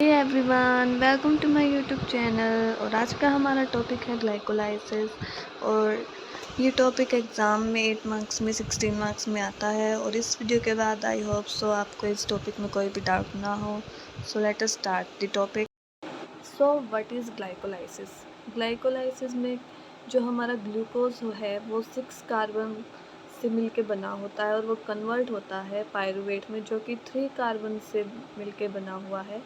Hey everyone, welcome to my YouTube channel. और आज का हमारा टॉपिक है ग्लाइकोलाइसिस। और ये टॉपिक एग्ज़ाम में 8 मार्क्स में 16 मार्क्स में आता है। और इस वीडियो के बाद आई होप सो आपको इस टॉपिक में कोई भी डाउट ना हो। सो let us start the topic. So what is glycolysis? Glycolysis में जो हमारा ग्लूकोज है वो 6 कार्बन से मिलके बना होता है और वो कन्वर्ट होता है पायरुवेट में, जो कि 3 कार्बन से मिलके बना हुआ है।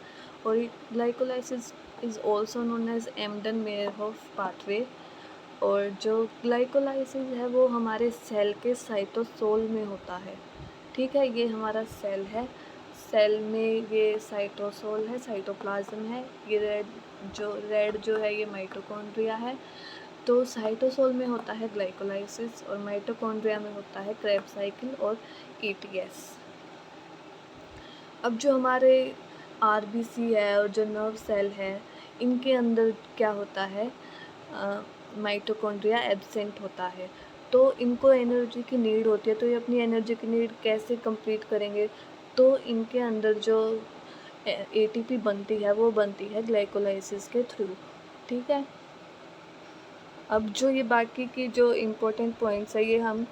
और glycolysis is also known as Embden Meyerhof pathway. और जो ग्लाइकोलाइसिस है वो हमारे सेल के साइटोसोल में होता है। ठीक है, ये हमारा सेल है। सेल में ये साइटोसोल है, साइटोप्लाज्म है। ये रेड जो है ये माइटोकॉन्ड्रिया है। तो साइटोसोल में होता है ग्लाइकोलाइसिस और माइटोकॉन्ड्रिया में होता है क्रेब्स साइकिल और ईटीएस। अब जो हमारे आरबीसी है और जो नर्व सेल है, इनके अंदर क्या होता है, माइटोकॉन्ड्रिया एब्सेंट होता है। तो इनको एनर्जी की नीड होती है। तो ये अपनी एनर्जी की नीड कैसे कंप्लीट करेंगे? तो इनके अंदर जो एटीपी बनती है वो बनती है ग्लाइकोलाइसिस के थ्रू। ठीक है, अब जो ये बाकी की जो इम्पोर्टेंट पॉइंट्स है ये हम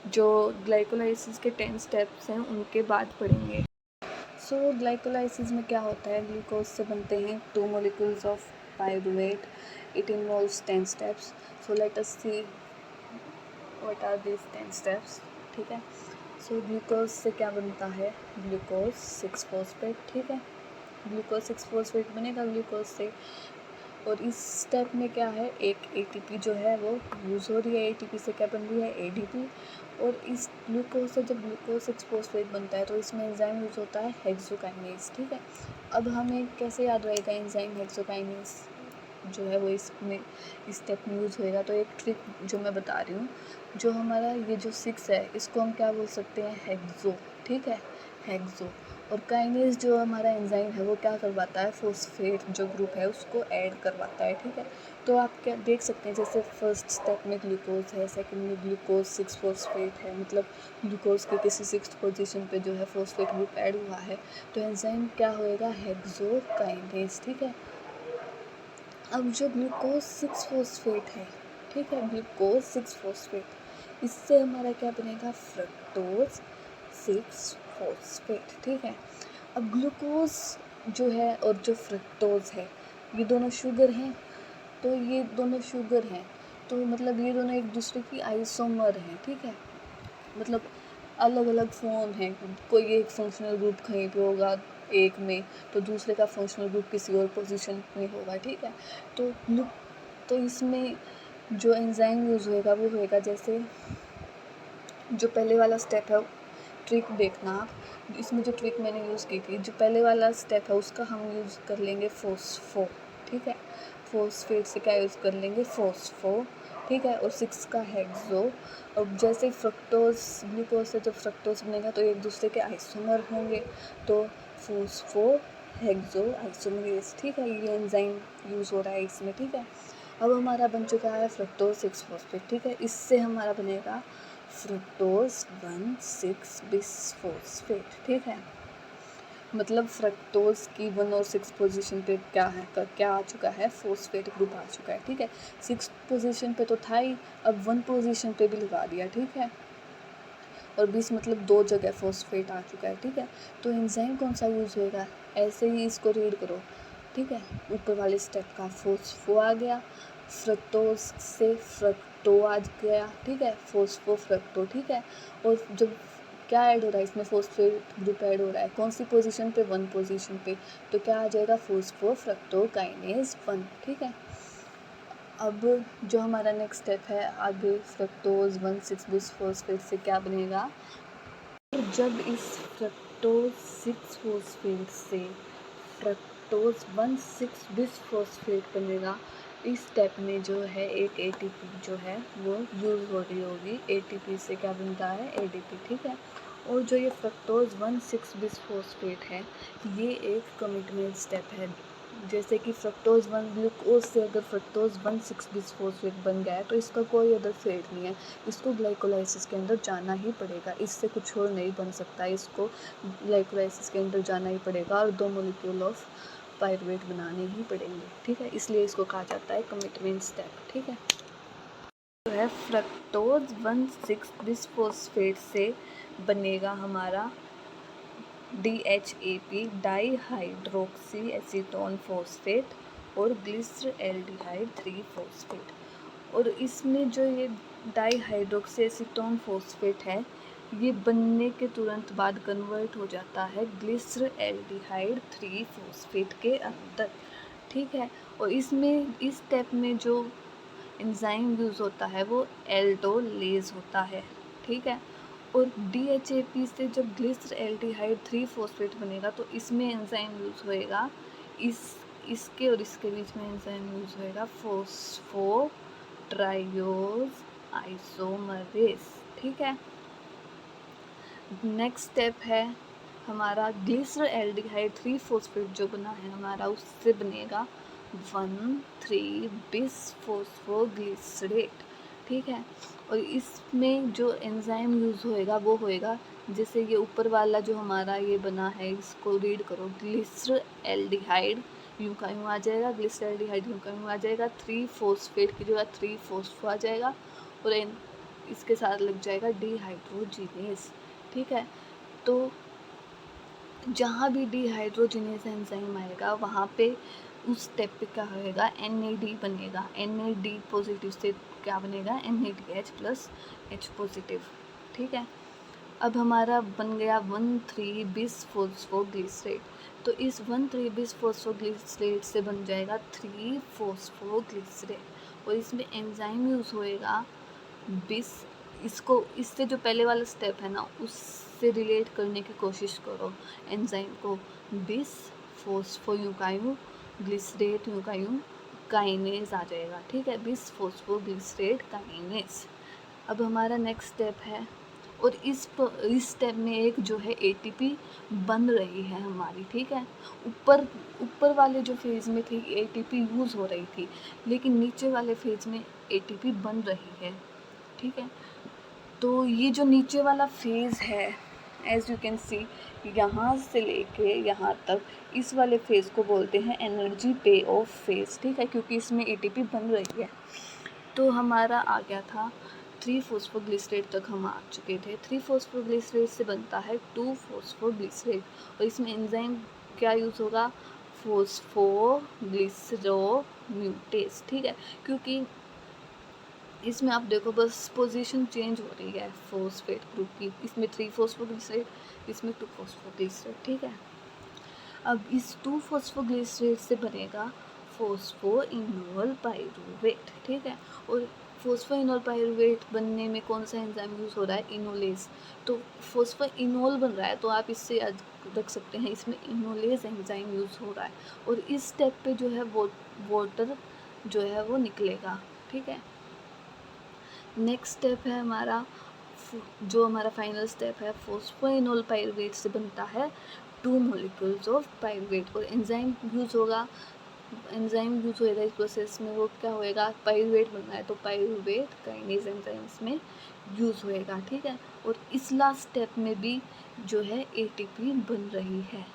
जो ग्लाइकोलाइसिस के 10 स्टेप्स हैं उनके बाद पढ़ेंगे। सो ग्लाइकोलाइसिस में क्या होता है? ग्लूकोज से बनते हैं 2 molecules of pyruvate. It involves 10 steps. So let us see what are these 10 steps. ठीक है, सो ग्लूकोज से क्या बनता है? Glucose 6 phosphate. ठीक है, ग्लूकोज 6 फॉस्फेट बनेगा ग्लूकोज से। और इस स्टेप में क्या है, एक एटीपी जो है वो यूज़ हो रही है। एटीपी से क्या बन रही है? एडीपी। और इस ग्लूकोज से जब ग्लूकोज 6 फॉस्फेट बनता है तो इसमें एंजाइम यूज़ होता है हेक्सोकाइनेज। ठीक है, अब हमें कैसे याद रहेगा एंजाइम हेक्सोकाइनेज जो है वो इसमें इस स्टेप में यूज़ होएगा? तो एक ट्रिक जो मैं बता रही हूँ, जो हमारा ये जो 6 है इसको हम क्या बोल सकते हैं? हेक्सो। ठीक है, हेक्सो। और काइनेज जो हमारा एंजाइम है वो क्या करवाता है? फॉस्फेट जो ग्रुप है उसको ऐड करवाता है। ठीक है, तो आप क्या देख सकते हैं, जैसे फर्स्ट स्टेप में ग्लूकोज है, सेकंड में ग्लूकोज 6 फॉस्फेट है, मतलब ग्लूकोज के किसी 6th पोजीशन पे जो है फॉस्फेट ग्रुप ऐड हुआ है। तो एंजाइम क्या होएगा? हेक्सोकाइनेज। ठीक है, अब जो ग्लूकोज 6 फॉस्फेट है, ठीक है, ग्लूकोज 6 फॉस्फेट, इससे हमारा क्या बनेगा? Fructose 6 phosphate. ठीक है, अब ग्लूकोज जो है और जो फ्रक्टोज है ये दोनों शुगर हैं। तो ये दोनों शुगर हैं तो मतलब ये दोनों एक दूसरे की आइसोमर हैं। ठीक है, मतलब अलग अलग फॉर्म है। कोई एक फंक्शनल ग्रुप कहीं पे होगा एक में, तो दूसरे का फंक्शनल ग्रुप किसी और पोजीशन में होगा। ठीक है, तो तो इसमें जो एंजाइम यूज़ होएगा वो होएगा, जैसे जो पहले वाला स्टेप है, ट्रिक देखना आप, इसमें जो ट्रिक मैंने यूज़ की थी, जो पहले वाला स्टेप है उसका हम यूज़ कर लेंगे फॉस्फो। ठीक है, फॉस्फेट से क्या यूज़ कर लेंगे? फॉस्फो। ठीक है, और 6 का हेक्सो। अब जैसे फ्रक्टोज, ग्लूकोज से जब फ्रक्टोज बनेगा तो एक दूसरे के आइसोमर होंगे, तो फॉस्फो हेक्सो आइसोमरेज। ठीक है, ये एंजाइम यूज़ हो रहा है इसमें। ठीक है, अब हमारा बन चुका है फ्रक्टोज 6 फॉस्फेट। ठीक है, इससे हमारा बनेगा फ्रक्टोज 1,6 बिसफॉस्फेट। ठीक है, मतलब फ्रक्टोज की 1 और 6 पोजीशन पे क्या आ चुका है? फॉस्फेट ग्रुप आ चुका है। ठीक है, 6 पोजीशन पे तो था ही, अब 1 पोजीशन पे भी लगा दिया। ठीक है, और 20 मतलब 2 जगह फॉस्फेट आ चुका है। ठीक है, तो एंजाइम कौन सा यूज़ होएगा? ऐसे ही इसको रीड करो। ठीक है, ऊपर वाले स्टेप का फॉस्फो आ गया, फ्रक्टोज से फ्रक्टो आ गया। ठीक है, फॉस्फो फ्रक्टो। ठीक है, और जब क्या ऐड हो रहा है इसमें? फॉस्फेट ग्रुप ऐड हो रहा है। कौन सी पोजीशन पे? 1 पोजीशन पे। तो क्या आ जाएगा? Phospho fructo kinase 1। ठीक है, अब जो हमारा नेक्स्ट स्टेप है आगे, फ्रक्टोज 1,6 बिसफॉस्फेट से क्या बनेगा? जब इस फ्रक्टोज 6 फॉस्फेट से फ्रक्टोज 1,6 बिसफॉस्फेट बनेगा, इस स्टेप में जो है एक एटीपी जो है वो यूज़ हो रही होगी। एटीपी से क्या बनता है? एडीपी। ठीक है, और जो ये फ्रक्टोज 1,6 बिसफॉस्फेट है ये एक कमिटमेंट स्टेप है जैसे कि फ्रक्टोज 1 ग्लूकोज से अगर फ्रक्टोज 1,6 बिसफॉस्फेट बन गया है तो इसका कोई अदर फेट नहीं है, इसको ग्लाइकोलाइसिस के अंदर जाना ही पड़ेगा, इससे कुछ और नहीं बन सकता, इसको ग्लाइकोलाइसिस के अंदर जाना ही पड़ेगा और 2 मॉलिक्यूल ऑफ पायरुवेट बनाने ही पड़ेंगे, ठीक है। इसलिए इसको कहा जाता है कमिटमेंट स्टेप, ठीक है। जो है फ्रक्टोज 1,6 बिसफॉस्फेट से बनेगा हमारा DHAP डाईहाइड्रोक्सी एसीटोन फॉस्फेट और ग्लिसरॉल्डिहाइड 3 फॉस्फेट। और इसमें जो ये डाईहाइड्रोक्सी एसीटोन फॉस्फेट है ये बनने के तुरंत बाद कन्वर्ट हो जाता है ग्लिसरॉल्डिहाइड 3 फॉस्फेट के अंदर, ठीक है। और इसमें इस स्टेप में जो एंजाइम यूज़ होता है वो एल्डोलेज होता है, ठीक है। और DHAP से जब ग्लिसरॉल्डिहाइड 3 फॉस्फेट बनेगा तो इसमें एंजाइम यूज़ होएगा, इसके और इसके बीच में एंजाइम यूज़ होएगा फॉस्फोट्राइयोज आइसोमरेज, ठीक है। नेक्स्ट स्टेप है हमारा ग्लिसरॉल्डिहाइड 3 फॉस्फेट जो बना है हमारा, उससे बनेगा 1,3 बिसफॉस्फोग्लिसरेट, ठीक है। और इसमें जो एंजाइम यूज़ होएगा वो होएगा, जैसे ये ऊपर वाला जो हमारा ये बना है इसको रीड करो, ग्लिसरॉल्डिहाइड यूँ का यूँ आ जाएगा, ग्लिसरॉल्डिहाइड यूँ का यूँ आ जाएगा, 3 फॉस्फेट की जगह 3 फॉस्फो आ जाएगा और इसके साथ लग जाएगा डिहाइड्रोजिनेज, ठीक है। तो जहाँ भी डिहाइड्रोजिनेज एंजाइम आएगा वहाँ पे उस स्टेप पे क्या होएगा, NAD बनेगा, NAD पॉजिटिव से क्या बनेगा, NADH प्लस H पॉजिटिव, ठीक है। अब हमारा बन गया 1,3 बिसफॉस्फोग्लिसरेट, तो इस 1,3 बिसफॉस्फोग्लिसरेट से बन जाएगा 3 फॉस्फोग्लिसरेट और इसमें एंजाइम यूज़ होएगा इसको इससे जो पहले वाला स्टेप है ना उससे रिलेट करने की कोशिश करो एंजाइम को, बिस फॉस्फोयूकायू ग्लिसरेट यूकायू काइनेज आ जाएगा, ठीक है, बिस फॉस्फोग्लिसरेट काइनेज। अब हमारा नेक्स्ट स्टेप है और इस स्टेप में एक जो है ATP बन रही है हमारी, ठीक है। ऊपर वाले जो फेज़ में थी ATP यूज़ हो रही थी, लेकिन नीचे वाले फेज़ में ATP बन रही है, ठीक है। तो ये जो नीचे वाला फेज़ है एज यू कैन सी यहाँ से लेके यहाँ तक, इस वाले फेज़ को बोलते हैं एनर्जी पे ऑफ फेज़, ठीक है, क्योंकि इसमें ATP बन रही है। तो हमारा आ गया था 3 फॉस्फोग्लिसरेट तक हम आ चुके थे। 3 फॉस्फोग्लिसरेट से बनता है 2 फॉस्फोग्लिसरेट और इसमें एंजाइम क्या यूज़ होगा, फॉस्फोग्लिसरोम्यूटेज, ठीक है, क्योंकि इसमें आप देखो बस पोजीशन चेंज हो रही है फॉस्फेट ग्रुप की, इसमें 3 फॉस्फोग्लिसरेट, इसमें 2 फॉस्फोग्लिसरेट, ठीक है। अब इस 2 फॉस्फोग्लिसरेट से बनेगा फॉस्फोइनोल पाइरुवेट, ठीक है। और फॉस्फोइनोल पाइरुवेट बनने में कौन सा एंजाइम यूज़ हो रहा है, इनोलेज। तो फॉस्फोइनोल बन रहा है तो आप इससे याद रख सकते हैं इसमें इनोलेज एंजाइम यूज़ हो रहा है और इस स्टेप पे जो है वाटर जो है वो निकलेगा, ठीक है। नेक्स्ट स्टेप है हमारा जो हमारा फाइनल स्टेप है, फॉस्फोइनोल पाइरुवेट से बनता है 2 मॉलिक्यूल्स ऑफ पाइरुवेट और एंजाइम यूज़ होगा इस प्रोसेस में, वो क्या होएगा, पाइरुवेट बनना है तो पाइरुवेट काइनेज एंजाइम इसमें यूज़ होएगा, ठीक है। और इस लास्ट स्टेप में भी जो है ATP बन रही है,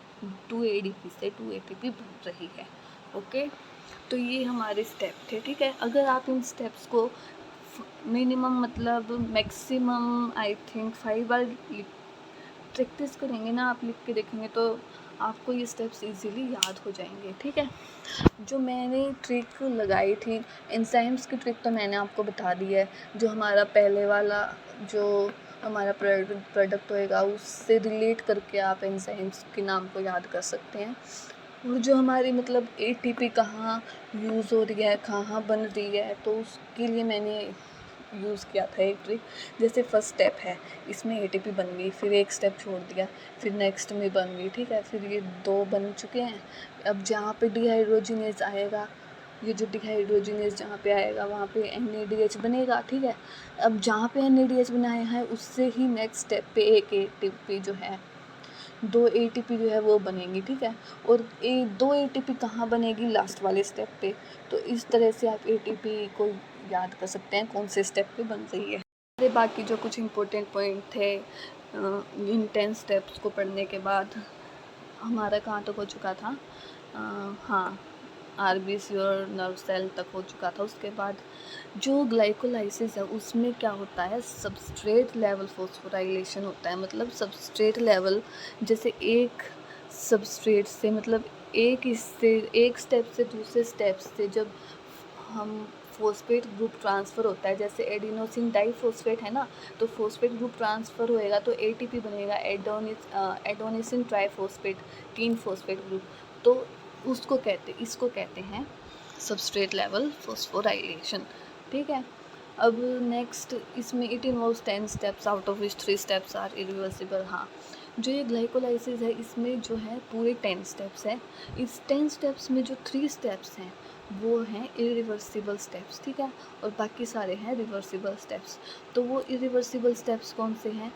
2 ADP से 2 ATP बन रही है, ओके। तो ये हमारे स्टेप थे, ठीक है। अगर आप इन स्टेप्स को मिनिमम मतलब maximum I think 5 bar practice करेंगे ना, आप लिख के देखेंगे तो आपको ये स्टेप्स इजीली याद हो जाएंगे, ठीक है। जो मैंने ट्रिक लगाई थी, एंजाइम्स की ट्रिक तो मैंने आपको बता दी है, जो हमारा पहले वाला जो हमारा प्रोडक्ट होएगा उससे रिलेट करके आप एंजाइम्स के नाम को याद कर सकते हैं। और जो हमारी मतलब ATP कहाँ यूज़ हो रही है, कहाँ बन रही है, तो उसके लिए मैंने यूज़ किया था एक ट्रिक। जैसे फर्स्ट स्टेप है, इसमें ATP बन गई, फिर एक स्टेप छोड़ दिया, फिर नेक्स्ट में बन गई, ठीक है, फिर ये 2 बन चुके हैं। अब जहाँ पे डिहाइड्रोजिनेज आएगा, ये जो डिहाइड्रोजिनेज जहाँ पे आएगा वहाँ पे NADH बनेगा, ठीक है। अब जहाँ पे NADH बनाया है उससे ही नेक्स्ट स्टेप पे एक ATP जो है दो एटीपी जो है वो बनेंगी, ठीक है। और दो एटीपी कहाँ बनेगी, लास्ट वाले स्टेप पे। तो इस तरह से आप एटीपी को याद कर सकते हैं कौन से स्टेप पे बन रही है। बाकी जो कुछ इम्पोर्टेंट पॉइंट थे इन 10 स्टेप्स को पढ़ने के बाद हमारा कहाँ तक हो चुका था, हाँ, आरबीसी और नर्व सेल तक हो चुका था। उसके बाद जो ग्लाइकोलाइसिस है उसमें क्या होता है, सबस्ट्रेट लेवल फॉस्फोराइलेशन होता है। मतलब सबस्ट्रेट लेवल, जैसे एक सबस्ट्रेट से मतलब एक स्टेप से दूसरे स्टेप से जब हम फॉस्फेट ग्रुप ट्रांसफ़र होता है, जैसे एडिनोसिन डाइफॉस्फेट है ना, तो फॉस्फेट ग्रुप ट्रांसफ़र होएगा तो एटीपी बनेगा, एडोनिसिन ट्राइफॉस्फेट, 3 फॉस्फेट ग्रुप। तो इसको कहते हैं सबस्ट्रेट लेवल फॉस्फोराइलेशन, ठीक है। अब नेक्स्ट इसमें it involves 10 steps out of which 3 steps are irreversible. हाँ, जो ये ग्लाइकोलाइसिस है इसमें जो है पूरे 10 स्टेप्स है। इस 10 स्टेप्स में जो 3 स्टेप्स हैं वो हैं इरिवर्सिबल स्टेप्स, ठीक है, और बाकी सारे हैं रिवर्सिबल स्टेप्स। तो वो इरिवर्सिबल स्टेप्स कौन से हैं,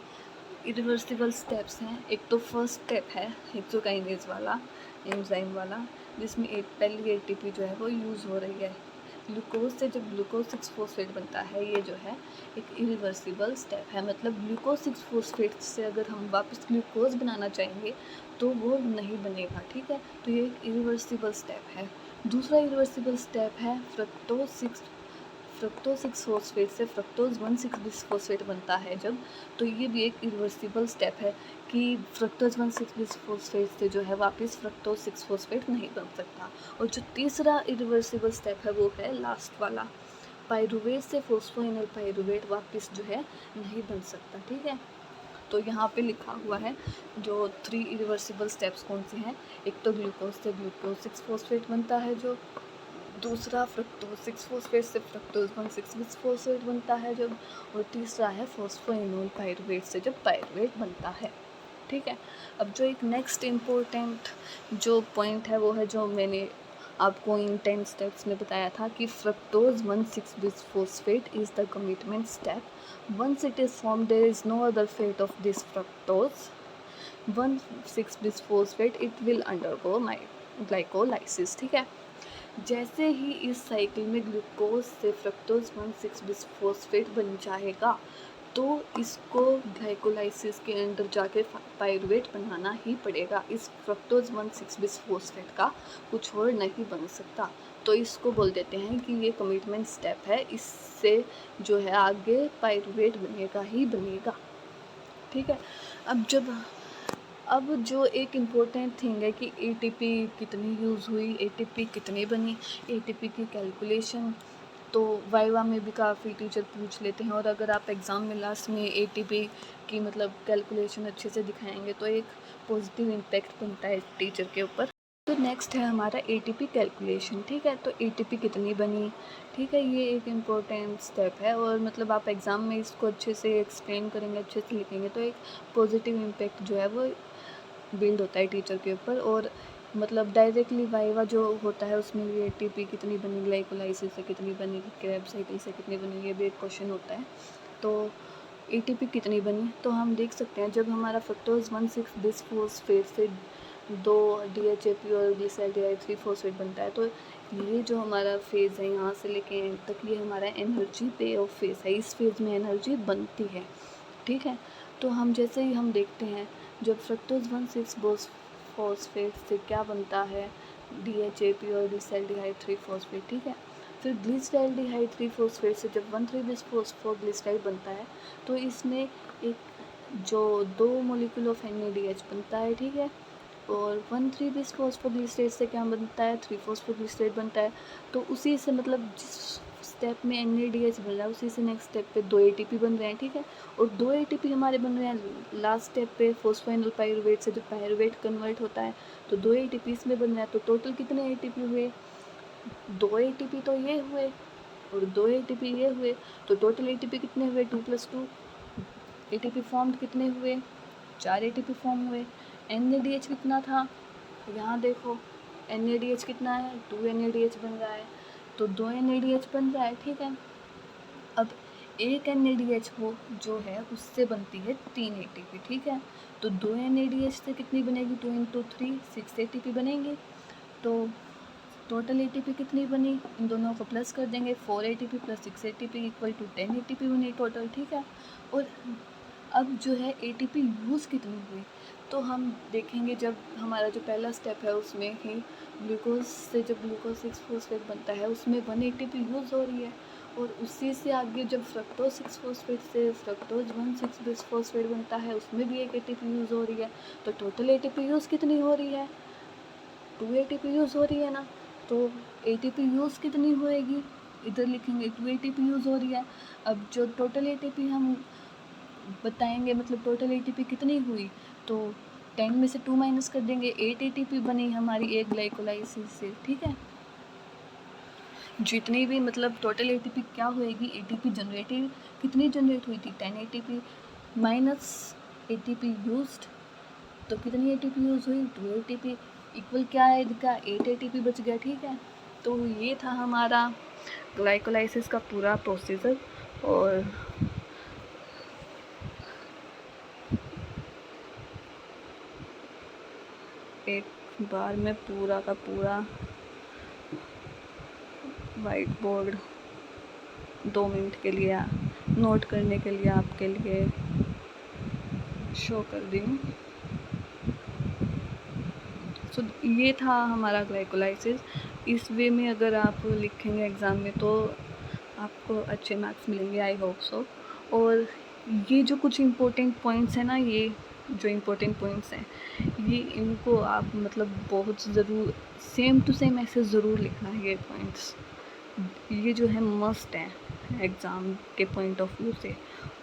इरिवर्सिबल स्टेप्स हैं, एक तो फर्स्ट स्टेप है हेक्सोकाइनेज वाला, एंजाइम वाला, जिसमें पहली एटीपी जो है वो यूज़ हो रही है। ग्लूकोज से जब ग्लूकोज 6 फॉस्फेट बनता है, ये जो है एक इरिवर्सिबल स्टेप है। मतलब ग्लूकोज 6 फॉस्फेट से अगर हम वापस ग्लूकोज बनाना चाहेंगे तो वो नहीं बनेगा, ठीक है। तो ये एक इरिवर्सिबल स्टेप है। दूसरा इरिवर्सिबल स्टेप है फ्रक्टोज 6 फॉस्फेट से फ्रक्टोज 1,6 बिसफॉस्फेट बनता है जब, तो ये भी एक इरिवर्सिबल स्टेप है कि फ्रक्टोज 1,6 बिसफॉस्फेट से जो है वापस फ्रक्टोज 6 फॉस्फेट नहीं बन सकता। और जो तीसरा इरिवर्सिबल स्टेप है वो है लास्ट वाला, पाइरूवेट से फॉस्फोइनोल पाइरूवेट वापस जो है नहीं बन सकता, ठीक है। तो यहाँ पे लिखा हुआ है जो 3 इरिवर्सिबल स्टेप्स कौन से हैं, एक तो ग्लूकोज से ग्लूकोज 6 फॉस्फेट बनता है जो, दूसरा फ्रक्टोज 6 फॉस्फेट से फ्रक्टोज 1,6 बिसफॉस्फेट बनता है जब, और तीसरा है फॉस्फोइनोल पाइरूवेट से जब पाइरूवेट बनता है, ठीक है। अब जो एक नेक्स्ट इम्पोर्टेंट जो पॉइंट है वो है जो मैंने आपको इन 10 स्टेप्स में बताया था कि fructose 1,6 bisphosphate is the commitment step. Once it is form there is no other fate of this fructose 1,6 bisphosphate, it will undergo glycolysis, ठीक है। जैसे ही इस साइकिल में ग्लूकोज से फ्रक्टोज 1,6 बिसफॉस्फेट बन जाएगा तो इसको ग्लाइकोलाइसिस के अंदर जाके पाइरूवेट बनाना ही पड़ेगा। इस फ्रक्टोज 1,6 बिसफॉस्फेट का कुछ और नहीं बन सकता। तो इसको बोल देते हैं कि ये कमिटमेंट स्टेप है, इससे जो है आगे पाइरूवेट बनेगा ही बनेगा, ठीक है। अब जो एक इम्पोर्टेंट थिंग है कि एटीपी कितनी यूज़ हुई, एटीपी कितनी बनी, एटीपी की कैलकुलेशन तो वाइवा में भी काफ़ी टीचर पूछ लेते हैं। और अगर आप एग्ज़ाम में लास्ट में एटीपी की मतलब कैलकुलेशन अच्छे से दिखाएंगे तो एक पॉजिटिव इम्पैक्ट बनता है टीचर के ऊपर। तो नेक्स्ट है हमारा एटीपी कैलकुलेशन, ठीक है। तो एटीपी कितनी बनी, ठीक है, ये एक इम्पोर्टेंट स्टेप है। और मतलब आप एग्ज़ाम में इसको अच्छे से एक्सप्लेन करेंगे, अच्छे से लिखेंगे तो एक पॉजिटिव इम्पैक्ट जो है वो बिल्ड होता है टीचर के ऊपर। और मतलब डायरेक्टली वाइवा जो होता है उसमें भी एटीपी कितनी बनी, ग्लाइकोलाइसिस से कितनी बनी, क्रैब साइकिल से कितनी बनी, ये भी एक क्वेश्चन होता है। तो एटीपी कितनी बनी तो हम देख सकते हैं जब हमारा फ्रक्टोज 1,6 बिसफॉस्फेट से 2 DHAP और ग्लिसरॉल्डिहाइड 3 फॉस्फेट बनता है। तो ये जो हमारा फेज़ है यहाँ से लेके एंड तक ये हमारा एनर्जी पे ऑफ फेज़ है, इस फेज़ में एनर्जी बनती है, ठीक है। तो हम जैसे ही हम देखते हैं जब फ्रक्टोज 1,6 फॉस्फेट से क्या बनता है, DHAP और ग्लिसरॉल्डिहाइड 3 फॉस्फेट, ठीक है। फिर ग्लिसरॉल्डिहाइड 3 फॉस्फेट से जब 1,3 बिसफॉस्फोग्लिसराइड बनता है तो इसमें एक जो 2 मॉलिक्यूल ऑफ NADH बनता है, ठीक है। और 1,3 बिसफॉस्फोग्लिसराइड से क्या बनता है, 3 फॉस्फोग्लिसराइड बनता है। तो उसी से मतलब जिस स्टेप में NADH बन रहा है उसी से नेक्स्ट स्टेप पे 2 ATP बन रहे हैं, ठीक है। और 2 ATP हमारे बन रहे हैं लास्ट स्टेप पे फॉस्फोइनोल पाइरूवेट से जो पाइरूवेट कन्वर्ट होता है, तो 2 ATP इसमें बन रहे हैं। तो टोटल कितने ATP हुए, 2 ATP तो ये हुए और 2 ATP ये हुए, तो टोटल ATP कितने हुए, 2 + 2 ATP फॉर्म्ड कितने हुए, 4 ATP फॉर्म हुए। NADH कितना था, यहाँ देखो NADH कितना है, 2 NADH बन रहा है, तो 2 NADH बन रहा है, ठीक है। अब एक NADH हो जो है उससे बनती है 3 ATP, ठीक है। तो 2 NADH से कितनी बनेगी, 2 इंटू 3 6 ATP बनेंगी। तो टोटल ATP कितनी बनी, इन दोनों को प्लस कर देंगे, 4 ATP plus 6 ATP equal to 10 ATP बनी टोटल, ठीक है। और अब जो है ATP यूज़ कितनी हुई, तो हम देखेंगे जब हमारा जो पहला स्टेप है उसमें ही ग्लूकोज से जब ग्लूकोज 6 फॉस्फेट बनता है उसमें 1 ATP यूज़ हो रही है, और उसी से आगे जब फ्रक्टोज 6 फॉस्फेट से फ्रक्टोज 1 6 बिस फॉस्फेट बनता है उसमें भी 1 ATP यूज़ हो रही है। तो टोटल ATP यूज़ कितनी हो रही है, 2 ATP यूज़ हो रही है ना। तो ATP यूज़ कितनी होएगी, इधर लिखेंगे 2 ATP यूज़ हो रही है। अब जो टोटल ATP हम बताएंगे, मतलब टोटल ATP कितनी हुई, तो 10 में से 2 माइनस कर देंगे, 8 ATP बनी हमारी एक ग्लाइकोलाइसिस से, ठीक है। जितनी भी मतलब टोटल ATP क्या होएगी, ATP जनरेटिव कितनी जनरेट हुई थी, 10 ATP माइनस ATP यूज्ड, तो कितनी ATP यूज़ हुई, 2 ATP इक्वल क्या है इसका, 8 ATP बच गया, ठीक है। तो ये था हमारा ग्लाइकोलाइसिस का पूरा प्रोसीजर। और एक बार मैं पूरा का पूरा वाइट बोर्ड 2 मिनट के लिए नोट करने के लिए आपके लिए शो कर दी हूँ। सो ये था हमारा ग्लाइकोलाइसिस। इस वे में अगर आप लिखेंगे एग्ज़ाम में तो आपको अच्छे मार्क्स मिलेंगे, आई होप सो। और ये जो कुछ इम्पोर्टेंट पॉइंट्स हैं ना, ये जो इम्पोर्टेंट पॉइंट्स हैं ये इनको आप मतलब बहुत ज़रूर सेम टू सेम ऐसे ज़रूर लिखना है। ये पॉइंट्स ये जो है मस्ट हैं एग्ज़ाम के पॉइंट ऑफ व्यू से।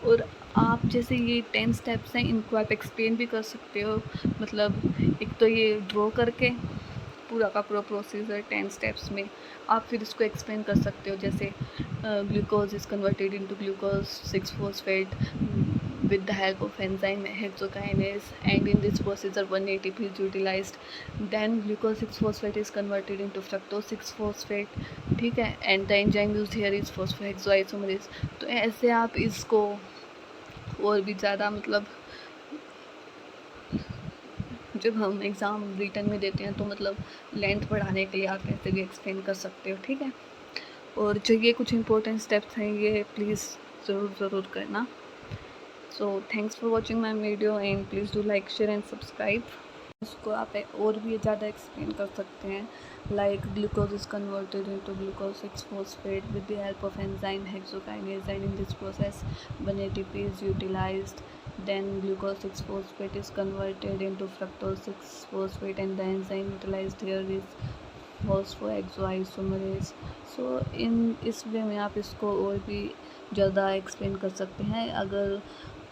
और आप जैसे ये 10 स्टेप्स हैं इनको आप एक्सप्लेन भी कर सकते हो, मतलब एक तो ये ड्रॉ करके पूरा का पूरा प्रोसीजर 10 स्टेप्स में आप फिर इसको एक्सप्लेन कर सकते हो, जैसे glucose is converted into glucose 6 phosphate with the help of enzyme hexokinase, and in this procedure 1 ATP is utilized, then glucose 6 phosphate is converted into fructose 6 phosphate, ठीक है, and the enzyme used here is phosphohexoisomerase। तो ऐसे आप इसको और भी ज़्यादा मतलब जब हम एग्ज़ाम रिटन में देते हैं तो मतलब लेंथ बढ़ाने के लिए आप ऐसे भी एक्सप्लेन कर सकते हो, ठीक है। और जो ये कुछ इंपॉर्टेंट स्टेप्स हैं ये प्लीज़ ज़रूर करना। So thanks for watching my video and please do like, share and subscribe। इसको आप और भी ज़्यादा एक्सप्लेन कर सकते हैं, like glucose is converted into glucose 6 phosphate with the help of enzyme hexokinase, and in this process 1 ATP is utilized, then glucose 6 phosphate is converted into fructose 6 phosphate and the enzyme utilized here is phosphohexoisomerase। सो इस वे में आप इसको और भी ज़्यादा explain कर सकते हैं। अगर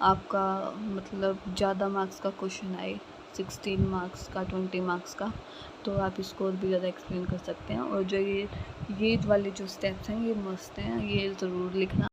आपका मतलब ज़्यादा मार्क्स का क्वेश्चन आए, 16 मार्क्स का, 20 मार्क्स का, तो आप इसको और भी ज़्यादा एक्सप्लेन कर सकते हैं। और जो ये वाले जो स्टेप्स हैं ये मस्त हैं, ये ज़रूर लिखना।